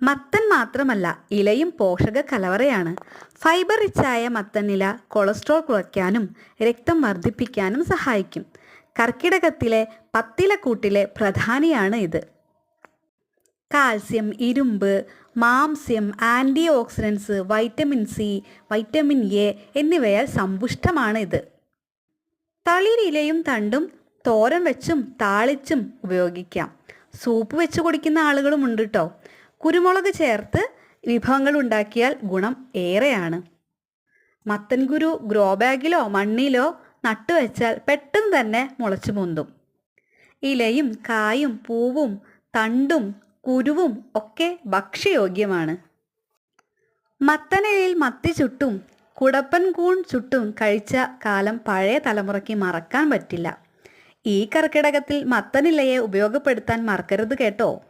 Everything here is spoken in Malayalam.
മത്തൻ മാത്രമല്ല, ഇലയും പോഷക കലവറയാണ്. ഫൈബർ റിച്ചായ മത്തനില കൊളസ്ട്രോൾ കുറയ്ക്കാനും രക്തം വർദ്ധിപ്പിക്കാനും സഹായിക്കും. കർക്കിടകത്തിലെ പത്തിലക്കൂട്ടിലെ പ്രധാനിയാണ് ഇത്. കാൽസ്യം, ഇരുമ്പ്, മാംസ്യം, antioxidants, vitamin C, vitamin A എന്നിവയാൽ സമ്പുഷ്ടമാണ് ഇത്. തളിരിലയും തണ്ടും തോരൻ വെച്ചും താളിച്ചും ഉപയോഗിക്കാം. സൂപ്പ് വെച്ച് കുടിക്കുന്ന ആളുകളും ഉണ്ട് കേട്ടോ. കുരുമുളക് ചേർത്ത് വിഭവങ്ങൾ ഉണ്ടാക്കിയാൽ ഗുണം ഏറെയാണ്. മത്തൻ കുരു ഗ്രോ ബാഗിലോ മണ്ണിലോ നട്ടുവെച്ചാൽ പെട്ടെന്ന് തന്നെ മുളച്ചു പൊന്തും. ഇലയും കായും പൂവും തണ്ടും കുരുവും ഒക്കെ ഭക്ഷ്യയോഗ്യമാണ്. മത്തനിലയിൽ മത്തി ചുട്ടും കുടപ്പൻ കൂൺ ചുട്ടും കഴിച്ച കാലം പഴയ തലമുറയ്ക്ക് മറക്കാൻ പറ്റില്ല. ഈ കർക്കിടകത്തിൽ മത്തനിലയെ ഉപയോഗപ്പെടുത്താൻ മറക്കരുത് കേട്ടോ.